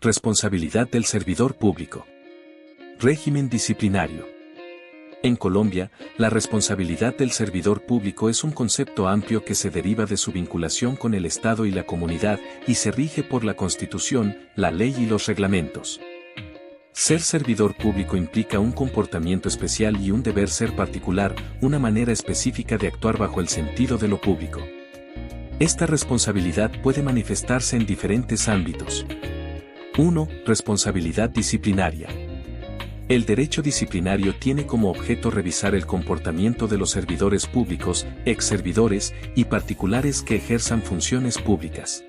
Responsabilidad del servidor público. Régimen disciplinario. En Colombia, la responsabilidad del servidor público es un concepto amplio que se deriva de su vinculación con el Estado y la comunidad y se rige por la Constitución, la ley y los reglamentos. Ser servidor público implica un comportamiento especial y un deber ser particular, una manera específica de actuar bajo el sentido de lo público. Esta responsabilidad puede manifestarse en diferentes ámbitos. 1. Responsabilidad disciplinaria. El derecho disciplinario tiene como objeto revisar el comportamiento de los servidores públicos, exservidores y particulares que ejerzan funciones públicas.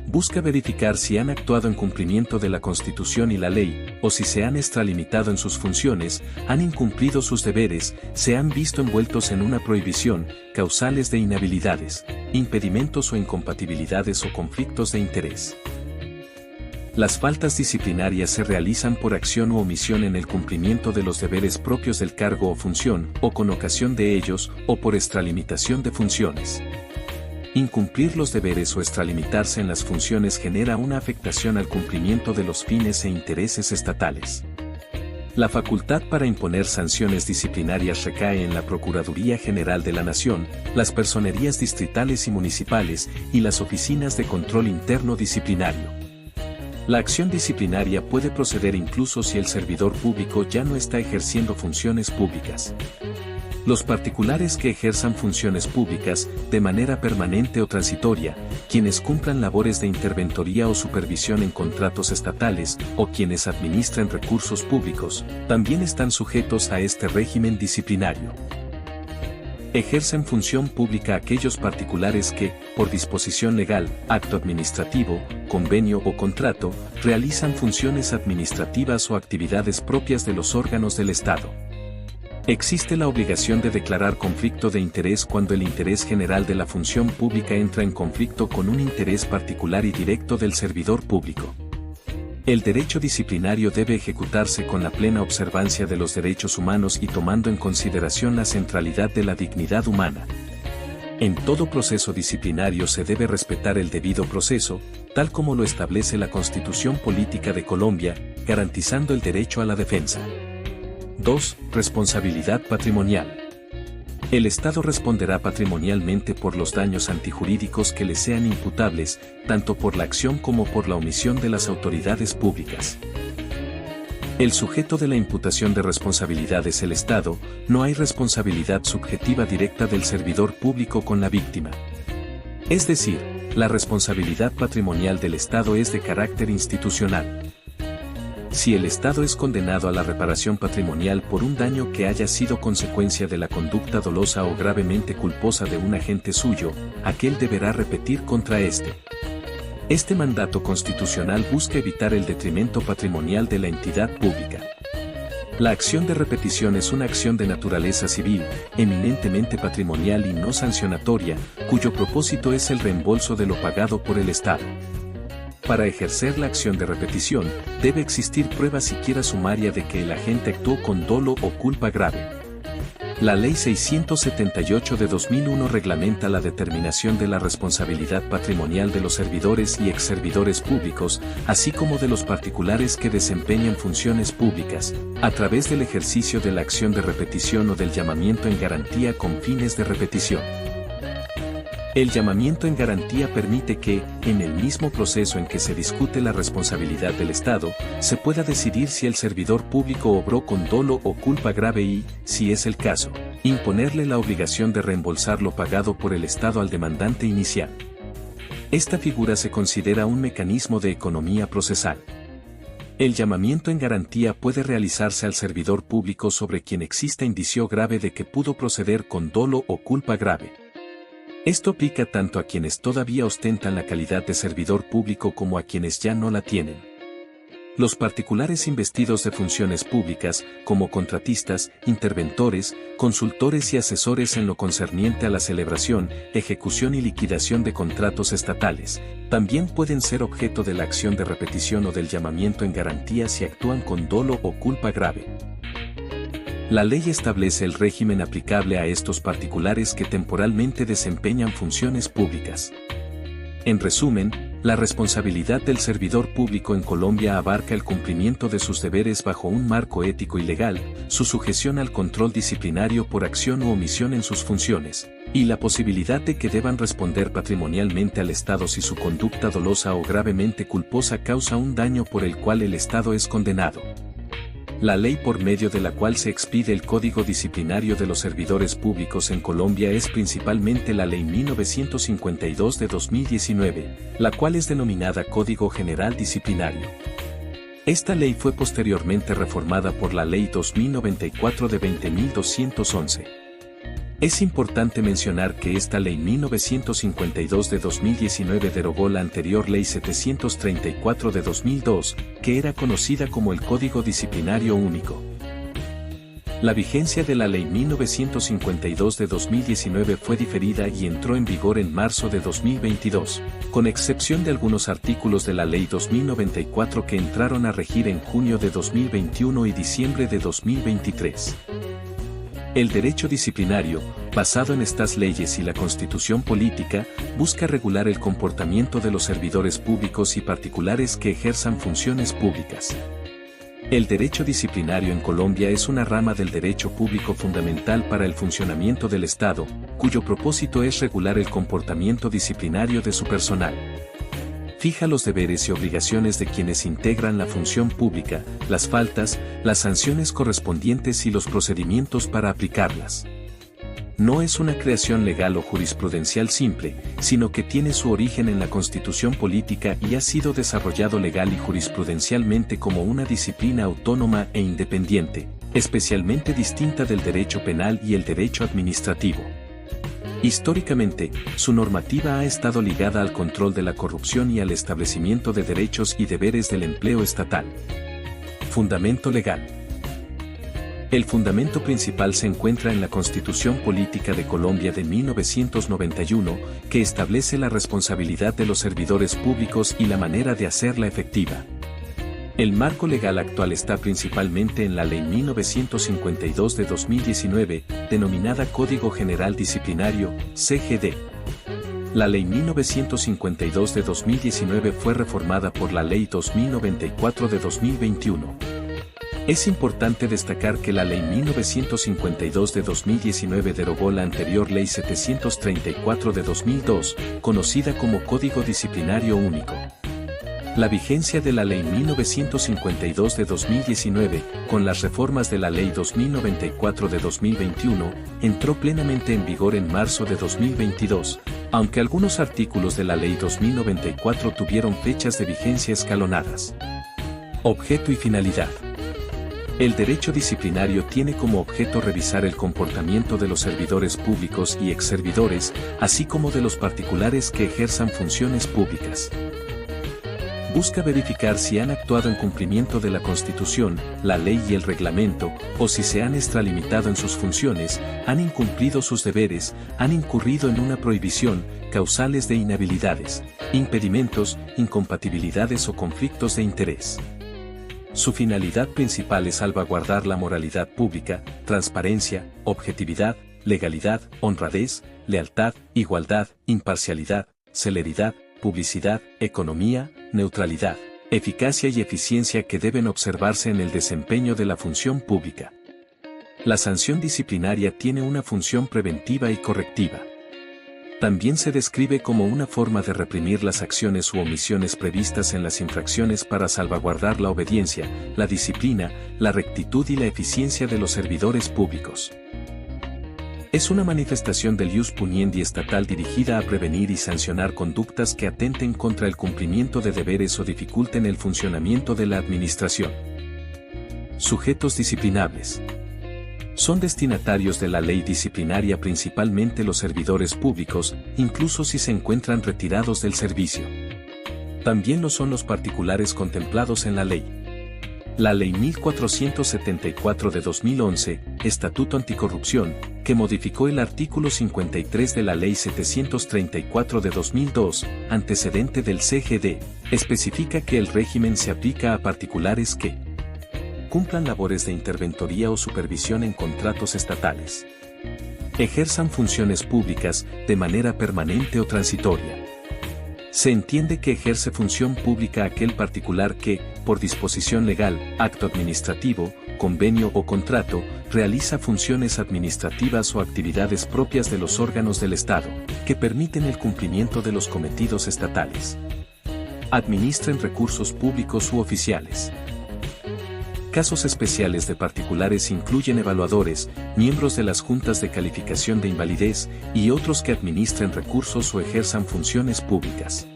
Busca verificar si han actuado en cumplimiento de la Constitución y la ley, o si se han extralimitado en sus funciones, han incumplido sus deberes, se han visto envueltos en una prohibición, causales de inhabilidades, impedimentos o incompatibilidades o conflictos de interés. Las faltas disciplinarias se realizan por acción u omisión en el cumplimiento de los deberes propios del cargo o función, o con ocasión de ellos, o por extralimitación de funciones. Incumplir los deberes o extralimitarse en las funciones genera una afectación al cumplimiento de los fines e intereses estatales. La facultad para imponer sanciones disciplinarias recae en la Procuraduría General de la Nación, las personerías distritales y municipales, y las oficinas de control interno disciplinario. La acción disciplinaria puede proceder incluso si el servidor público ya no está ejerciendo funciones públicas. Los particulares que ejerzan funciones públicas, de manera permanente o transitoria, quienes cumplan labores de interventoría o supervisión en contratos estatales, o quienes administran recursos públicos, también están sujetos a este régimen disciplinario. Ejercen función pública aquellos particulares que, por disposición legal, acto administrativo, convenio o contrato, realizan funciones administrativas o actividades propias de los órganos del Estado. Existe la obligación de declarar conflicto de interés cuando el interés general de la función pública entra en conflicto con un interés particular y directo del servidor público. El derecho disciplinario debe ejecutarse con la plena observancia de los derechos humanos y tomando en consideración la centralidad de la dignidad humana. En todo proceso disciplinario se debe respetar el debido proceso, tal como lo establece la Constitución Política de Colombia, garantizando el derecho a la defensa. 2. Responsabilidad patrimonial. El Estado responderá patrimonialmente por los daños antijurídicos que le sean imputables, tanto por la acción como por la omisión de las autoridades públicas. El sujeto de la imputación de responsabilidad es el Estado, no hay responsabilidad subjetiva directa del servidor público con la víctima. Es decir, la responsabilidad patrimonial del Estado es de carácter institucional. Si el Estado es condenado a la reparación patrimonial por un daño que haya sido consecuencia de la conducta dolosa o gravemente culposa de un agente suyo, aquel deberá repetir contra éste. Este mandato constitucional busca evitar el detrimento patrimonial de la entidad pública. La acción de repetición es una acción de naturaleza civil, eminentemente patrimonial y no sancionatoria, cuyo propósito es el reembolso de lo pagado por el Estado. Para ejercer la acción de repetición, debe existir prueba siquiera sumaria de que el agente actuó con dolo o culpa grave. La Ley 678 de 2001 reglamenta la determinación de la responsabilidad patrimonial de los servidores y exservidores públicos, así como de los particulares que desempeñan funciones públicas, a través del ejercicio de la acción de repetición o del llamamiento en garantía con fines de repetición. El llamamiento en garantía permite que, en el mismo proceso en que se discute la responsabilidad del Estado, se pueda decidir si el servidor público obró con dolo o culpa grave y, si es el caso, imponerle la obligación de reembolsar lo pagado por el Estado al demandante inicial. Esta figura se considera un mecanismo de economía procesal. El llamamiento en garantía puede realizarse al servidor público sobre quien exista indicio grave de que pudo proceder con dolo o culpa grave. Esto aplica tanto a quienes todavía ostentan la calidad de servidor público como a quienes ya no la tienen. Los particulares investidos de funciones públicas, como contratistas, interventores, consultores y asesores en lo concerniente a la celebración, ejecución y liquidación de contratos estatales, también pueden ser objeto de la acción de repetición o del llamamiento en garantía si actúan con dolo o culpa grave. La ley establece el régimen aplicable a estos particulares que temporalmente desempeñan funciones públicas. En resumen, La responsabilidad del servidor público en Colombia abarca el cumplimiento de sus deberes bajo un marco ético y legal, su sujeción al control disciplinario por acción u omisión en sus funciones, y la posibilidad de que deban responder patrimonialmente al Estado si su conducta dolosa o gravemente culposa causa un daño por el cual el Estado es condenado. La ley por medio de la cual se expide el Código Disciplinario de los Servidores Públicos en Colombia es principalmente la Ley 1952 de 2019, la cual es denominada Código General Disciplinario. Esta ley fue posteriormente reformada por la Ley 2094 de 20.211. Es importante mencionar que esta Ley 1952 de 2019 derogó la anterior Ley 734 de 2002, que era conocida como el Código Disciplinario Único. La vigencia de la Ley 1952 de 2019 fue diferida y entró en vigor en marzo de 2022, con excepción de algunos artículos de la Ley 2094 que entraron a regir en junio de 2021 y diciembre de 2023. El derecho disciplinario, basado en estas leyes y la Constitución política, busca regular el comportamiento de los servidores públicos y particulares que ejerzan funciones públicas. El derecho disciplinario en Colombia es una rama del derecho público fundamental para el funcionamiento del Estado, cuyo propósito es regular el comportamiento disciplinario de su personal. Fija los deberes y obligaciones de quienes integran la función pública, las faltas, las sanciones correspondientes y los procedimientos para aplicarlas. No es una creación legal o jurisprudencial simple, sino que tiene su origen en la Constitución política y ha sido desarrollado legal y jurisprudencialmente como una disciplina autónoma e independiente, especialmente distinta del derecho penal y el derecho administrativo. Históricamente, su normativa ha estado ligada al control de la corrupción y al establecimiento de derechos y deberes del empleo estatal. Fundamento legal. El fundamento principal se encuentra en la Constitución Política de Colombia de 1991, que establece la responsabilidad de los servidores públicos y la manera de hacerla efectiva. El marco legal actual está principalmente en la Ley 1952 de 2019, denominada Código General Disciplinario, CGD. La Ley 1952 de 2019 fue reformada por la Ley 2094 de 2021. Es importante destacar que la Ley 1952 de 2019 derogó la anterior Ley 734 de 2002, conocida como Código Disciplinario Único. La vigencia de la Ley 1952 de 2019, con las reformas de la Ley 2094 de 2021, entró plenamente en vigor en marzo de 2022, aunque algunos artículos de la Ley 2094 tuvieron fechas de vigencia escalonadas. Objeto y finalidad. El derecho disciplinario tiene como objeto revisar el comportamiento de los servidores públicos y exservidores, así como de los particulares que ejerzan funciones públicas. Busca verificar si han actuado en cumplimiento de la Constitución, la ley y el reglamento, o si se han extralimitado en sus funciones, han incumplido sus deberes, han incurrido en una prohibición, causales de inhabilidades, impedimentos, incompatibilidades o conflictos de interés. Su finalidad principal es salvaguardar la moralidad pública, transparencia, objetividad, legalidad, honradez, lealtad, igualdad, imparcialidad, celeridad, publicidad, economía, neutralidad, eficacia y eficiencia que deben observarse en el desempeño de la función pública. La sanción disciplinaria tiene una función preventiva y correctiva. También se describe como una forma de reprimir las acciones u omisiones previstas en las infracciones para salvaguardar la obediencia, la disciplina, la rectitud y la eficiencia de los servidores públicos. Es una manifestación del ius puniendi estatal dirigida a prevenir y sancionar conductas que atenten contra el cumplimiento de deberes o dificulten el funcionamiento de la administración. Sujetos disciplinables. Son destinatarios de la ley disciplinaria principalmente los servidores públicos, incluso si se encuentran retirados del servicio. También lo son los particulares contemplados en la ley. La Ley 1474 de 2011, Estatuto Anticorrupción, que modificó el artículo 53 de la Ley 734 de 2002, antecedente del CGD, especifica que el régimen se aplica a particulares que cumplan labores de interventoría o supervisión en contratos estatales, ejerzan funciones públicas de manera permanente o transitoria, Se entiende que ejerce función pública aquel particular que, por disposición legal, acto administrativo, convenio o contrato, realiza funciones administrativas o actividades propias de los órganos del Estado, que permiten el cumplimiento de los cometidos estatales. Administren recursos públicos u oficiales. Casos especiales de particulares incluyen evaluadores, miembros de las juntas de calificación de invalidez y otros que administren recursos o ejerzan funciones públicas.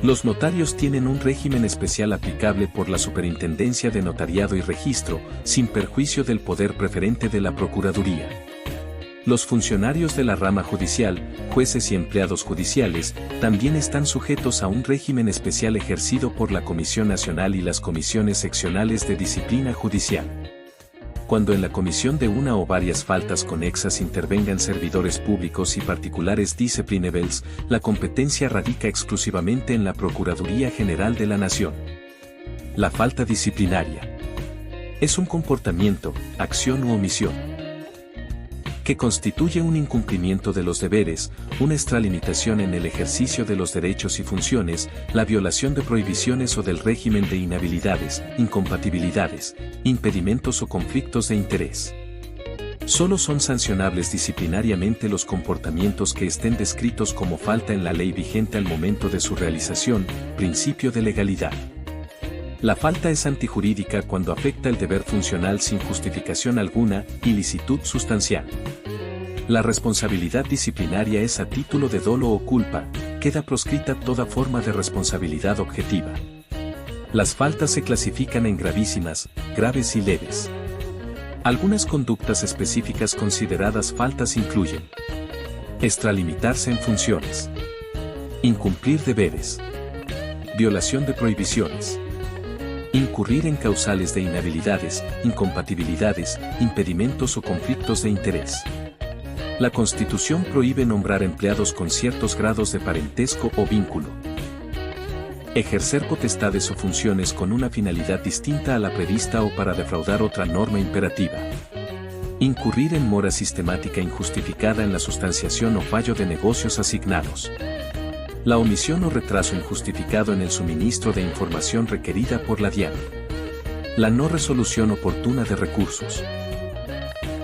Los notarios tienen un régimen especial aplicable por la Superintendencia de Notariado y Registro, sin perjuicio del poder preferente de la Procuraduría. Los funcionarios de la rama judicial, jueces y empleados judiciales, también están sujetos a un régimen especial ejercido por la Comisión Nacional y las comisiones seccionales de disciplina judicial. Cuando en la comisión de una o varias faltas conexas intervengan servidores públicos y particulares disciplinables, la competencia radica exclusivamente en la Procuraduría General de la Nación. La falta disciplinaria es un comportamiento, acción u omisión que constituye un incumplimiento de los deberes, una extralimitación en el ejercicio de los derechos y funciones, la violación de prohibiciones o del régimen de inhabilidades, incompatibilidades, impedimentos o conflictos de interés. Solo son sancionables disciplinariamente los comportamientos que estén descritos como falta en la ley vigente al momento de su realización, principio de legalidad. La falta es antijurídica cuando afecta el deber funcional sin justificación alguna, ilicitud sustancial. La responsabilidad disciplinaria es a título de dolo o culpa, queda proscrita toda forma de responsabilidad objetiva. Las faltas se clasifican en gravísimas, graves y leves. Algunas conductas específicas consideradas faltas incluyen: extralimitarse en funciones, incumplir deberes, violación de prohibiciones, incurrir en causales de inhabilidades, incompatibilidades, impedimentos o conflictos de interés. La Constitución prohíbe nombrar empleados con ciertos grados de parentesco o vínculo. Ejercer potestades o funciones con una finalidad distinta a la prevista o para defraudar otra norma imperativa. Incurrir en mora sistemática injustificada en la sustanciación o fallo de negocios asignados. La omisión o retraso injustificado en el suministro de información requerida por la DIAN. La no resolución oportuna de recursos.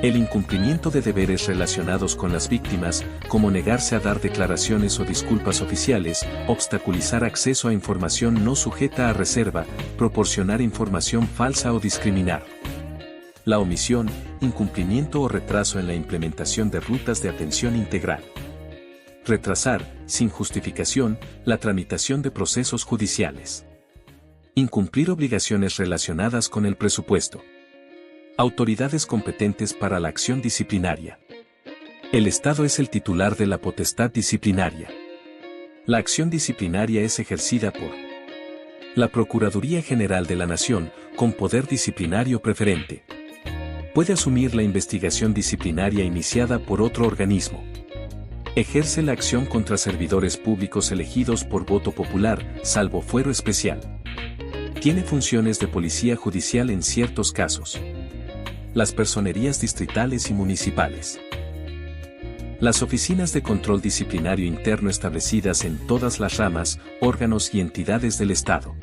El incumplimiento de deberes relacionados con las víctimas, como negarse a dar declaraciones o disculpas oficiales, obstaculizar acceso a información no sujeta a reserva, proporcionar información falsa o discriminar. La omisión, incumplimiento o retraso en la implementación de rutas de atención integral. Retrasar, sin justificación, la tramitación de procesos judiciales. Incumplir obligaciones relacionadas con el presupuesto. Autoridades competentes para la acción disciplinaria. El Estado es el titular de la potestad disciplinaria. La acción disciplinaria es ejercida por la Procuraduría General de la Nación, con poder disciplinario preferente. Puede asumir la investigación disciplinaria iniciada por otro organismo. Ejerce la acción contra servidores públicos elegidos por voto popular, salvo fuero especial. Tiene funciones de policía judicial en ciertos casos. Las personerías distritales y municipales. Las oficinas de control disciplinario interno establecidas en todas las ramas, órganos y entidades del Estado.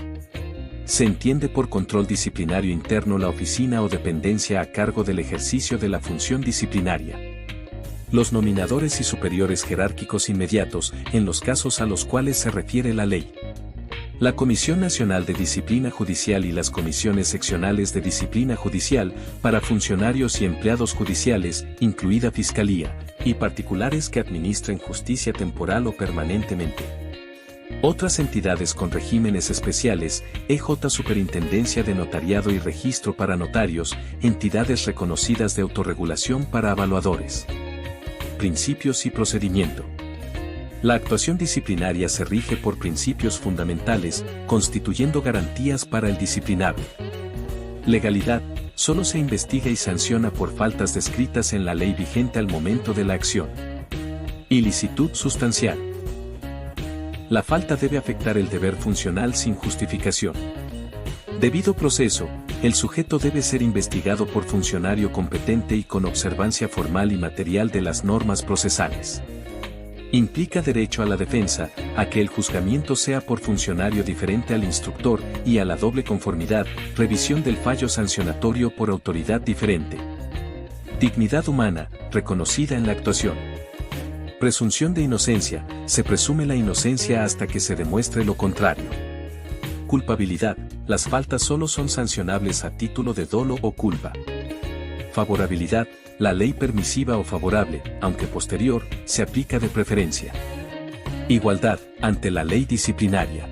Se entiende por control disciplinario interno la oficina o dependencia a cargo del ejercicio de la función disciplinaria. Los nominadores y superiores jerárquicos inmediatos, en los casos a los cuales se refiere la ley. La Comisión Nacional de Disciplina Judicial y las comisiones seccionales de disciplina judicial, para funcionarios y empleados judiciales, incluida Fiscalía, y particulares que administren justicia temporal o permanentemente. Otras entidades con regímenes especiales, EJ Superintendencia de Notariado y Registro para notarios, entidades reconocidas de autorregulación para evaluadores. Principios y procedimiento. La actuación disciplinaria se rige por principios fundamentales, constituyendo garantías para el disciplinable. Legalidad: solo se investiga y sanciona por faltas descritas en la ley vigente al momento de la acción. Ilicitud sustancial: la falta debe afectar el deber funcional sin justificación. Debido proceso: el sujeto debe ser investigado por funcionario competente y con observancia formal y material de las normas procesales. Implica derecho a la defensa, a que el juzgamiento sea por funcionario diferente al instructor y a la doble conformidad, revisión del fallo sancionatorio por autoridad diferente. Dignidad humana, reconocida en la actuación. Presunción de inocencia, se presume la inocencia hasta que se demuestre lo contrario. Culpabilidad, las faltas solo son sancionables a título de dolo o culpa. Favorabilidad, la ley permisiva o favorable, aunque posterior, se aplica de preferencia. Igualdad, ante la ley disciplinaria.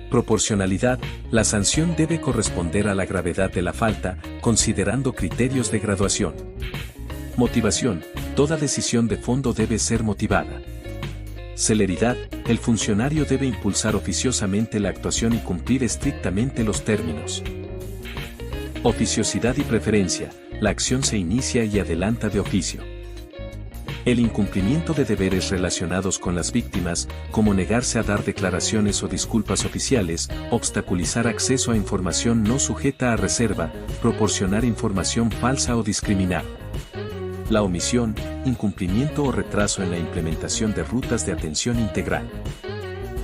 Proporcionalidad, la sanción debe corresponder a la gravedad de la falta, considerando criterios de graduación. Motivación, toda decisión de fondo debe ser motivada. Celeridad, el funcionario debe impulsar oficiosamente la actuación y cumplir estrictamente los términos. Oficiosidad y preferencia, la acción se inicia y adelanta de oficio. El incumplimiento de deberes relacionados con las víctimas, como negarse a dar declaraciones o disculpas oficiales, obstaculizar acceso a información no sujeta a reserva, proporcionar información falsa o discriminar. La omisión, incumplimiento o retraso en la implementación de rutas de atención integral.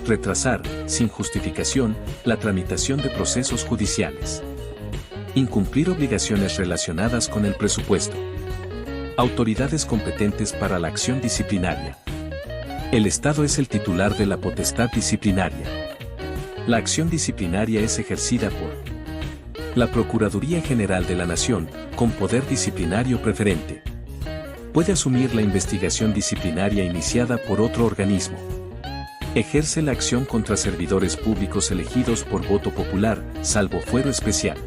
Retrasar, sin justificación, la tramitación de procesos judiciales. Incumplir obligaciones relacionadas con el presupuesto. Autoridades competentes para la acción disciplinaria. El Estado es el titular de la potestad disciplinaria. La acción disciplinaria es ejercida por la Procuraduría General de la Nación, con poder disciplinario preferente. Puede asumir la investigación disciplinaria iniciada por otro organismo. Ejerce la acción contra servidores públicos elegidos por voto popular, salvo fuero especial.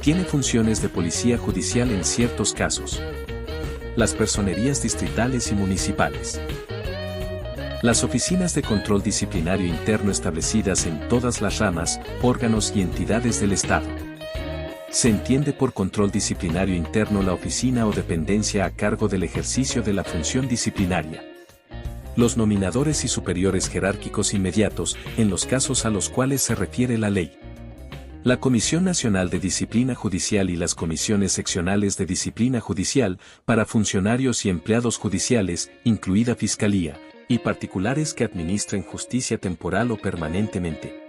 Tiene funciones de policía judicial en ciertos casos. Las personerías distritales y municipales. Las oficinas de control disciplinario interno establecidas en todas las ramas, órganos y entidades del Estado. Se entiende por control disciplinario interno la oficina o dependencia a cargo del ejercicio de la función disciplinaria. Los nominadores y superiores jerárquicos inmediatos, en los casos a los cuales se refiere la ley. La Comisión Nacional de Disciplina Judicial y las comisiones seccionales de disciplina judicial, para funcionarios y empleados judiciales, incluida Fiscalía, y particulares que administren justicia temporal o permanentemente.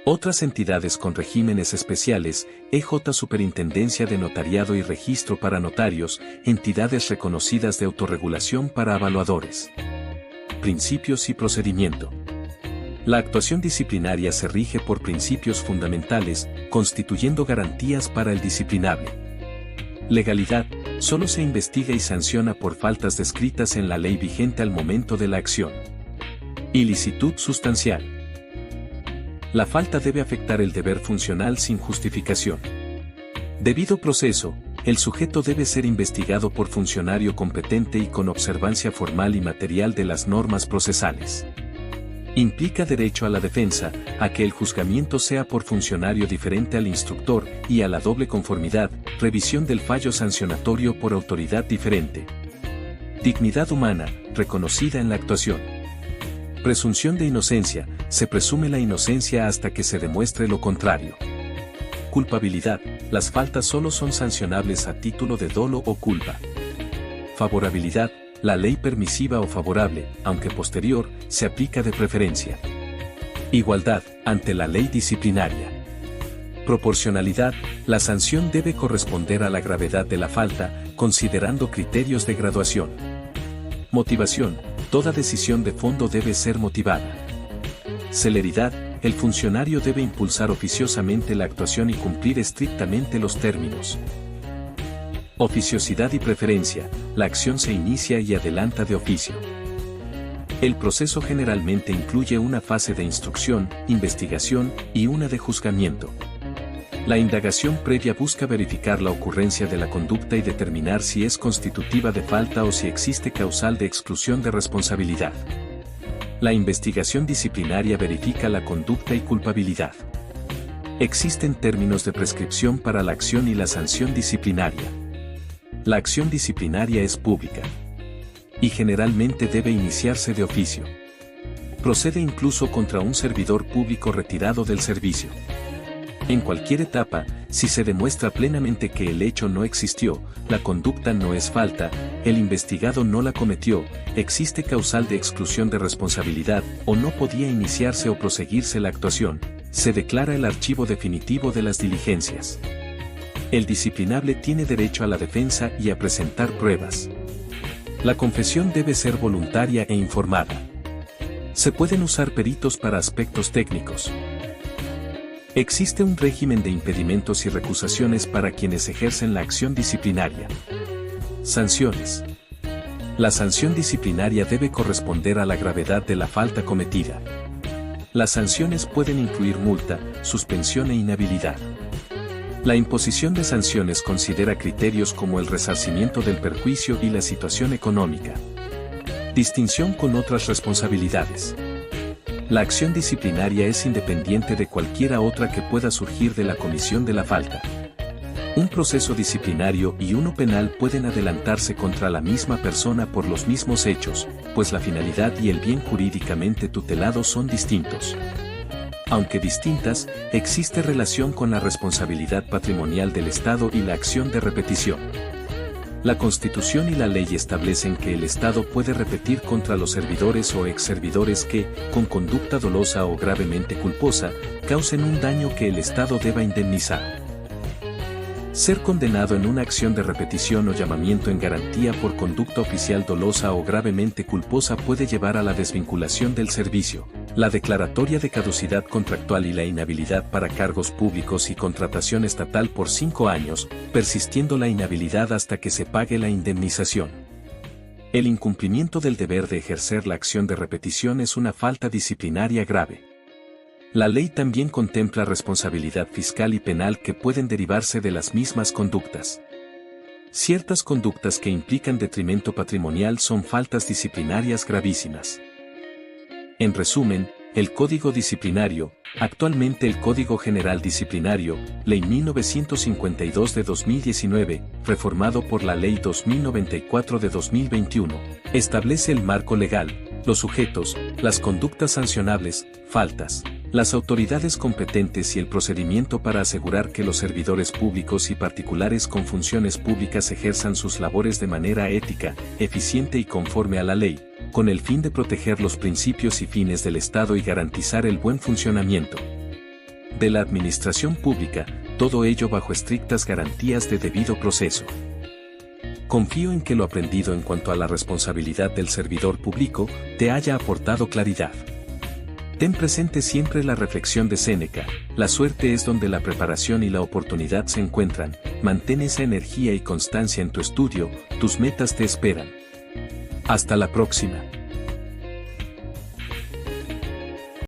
Otras entidades con regímenes especiales, EJ Superintendencia de Notariado y Registro para Notarios, entidades reconocidas de autorregulación para evaluadores. Principios y procedimiento. La actuación disciplinaria se rige por principios fundamentales, constituyendo garantías para el disciplinable. Legalidad, solo se investiga y sanciona por faltas descritas en la ley vigente al momento de la acción. Ilicitud sustancial. La falta debe afectar el deber funcional sin justificación. Debido proceso, el sujeto debe ser investigado por funcionario competente y con observancia formal y material de las normas procesales. Implica derecho a la defensa, a que el juzgamiento sea por funcionario diferente al instructor y a la doble conformidad, revisión del fallo sancionatorio por autoridad diferente. Dignidad humana, reconocida en la actuación. Presunción de inocencia, se presume la inocencia hasta que se demuestre lo contrario. Culpabilidad, las faltas solo son sancionables a título de dolo o culpa. Favorabilidad, la ley permisiva o favorable, aunque posterior, se aplica de preferencia. Igualdad, ante la ley disciplinaria. Proporcionalidad, la sanción debe corresponder a la gravedad de la falta, considerando criterios de graduación. Motivación, toda decisión de fondo debe ser motivada. Celeridad, el funcionario debe impulsar oficiosamente la actuación y cumplir estrictamente los términos. Oficiosidad y preferencia, la acción se inicia y adelanta de oficio. El proceso generalmente incluye una fase de instrucción, investigación y una de juzgamiento. La indagación previa busca verificar la ocurrencia de la conducta y determinar si es constitutiva de falta o si existe causal de exclusión de responsabilidad. La investigación disciplinaria verifica la conducta y culpabilidad. Existen términos de prescripción para la acción y la sanción disciplinaria. La acción disciplinaria es pública y generalmente debe iniciarse de oficio. Procede incluso contra un servidor público retirado del servicio. En cualquier etapa, si se demuestra plenamente que el hecho no existió, la conducta no es falta, el investigado no la cometió, existe causal de exclusión de responsabilidad o no podía iniciarse o proseguirse la actuación, se declara el archivo definitivo de las diligencias. El disciplinable tiene derecho a la defensa y a presentar pruebas. La confesión debe ser voluntaria e informada. Se pueden usar peritos para aspectos técnicos. Existe un régimen de impedimentos y recusaciones para quienes ejercen la acción disciplinaria. Sanciones. La sanción disciplinaria debe corresponder a la gravedad de la falta cometida. Las sanciones pueden incluir multa, suspensión e inhabilidad. La imposición de sanciones considera criterios como el resarcimiento del perjuicio y la situación económica. Distinción con otras responsabilidades. La acción disciplinaria es independiente de cualquiera otra que pueda surgir de la comisión de la falta. Un proceso disciplinario y uno penal pueden adelantarse contra la misma persona por los mismos hechos, pues la finalidad y el bien jurídicamente tutelados son distintos. Aunque distintas, existe relación con la responsabilidad patrimonial del Estado y la acción de repetición. La Constitución y la ley establecen que el Estado puede repetir contra los servidores o exservidores que, con conducta dolosa o gravemente culposa, causen un daño que el Estado deba indemnizar. Ser condenado en una acción de repetición o llamamiento en garantía por conducta oficial dolosa o gravemente culposa puede llevar a la desvinculación del servicio, la declaratoria de caducidad contractual y la inhabilidad para cargos públicos y contratación estatal por 5 años, persistiendo la inhabilidad hasta que se pague la indemnización. El incumplimiento del deber de ejercer la acción de repetición es una falta disciplinaria grave. La ley también contempla responsabilidad fiscal y penal que pueden derivarse de las mismas conductas. Ciertas conductas que implican detrimento patrimonial son faltas disciplinarias gravísimas. En resumen, el Código Disciplinario, actualmente el Código General Disciplinario, Ley 1952 de 2019, reformado por la Ley 2094 de 2021, establece el marco legal, los sujetos, las conductas sancionables, faltas, las autoridades competentes y el procedimiento para asegurar que los servidores públicos y particulares con funciones públicas ejerzan sus labores de manera ética, eficiente y conforme a la ley, con el fin de proteger los principios y fines del Estado y garantizar el buen funcionamiento de la administración pública, todo ello bajo estrictas garantías de debido proceso. Confío en que lo aprendido en cuanto a la responsabilidad del servidor público te haya aportado claridad. Ten presente siempre la reflexión de Séneca: la suerte es donde la preparación y la oportunidad se encuentran. Mantén esa energía y constancia en tu estudio, tus metas te esperan. Hasta la próxima.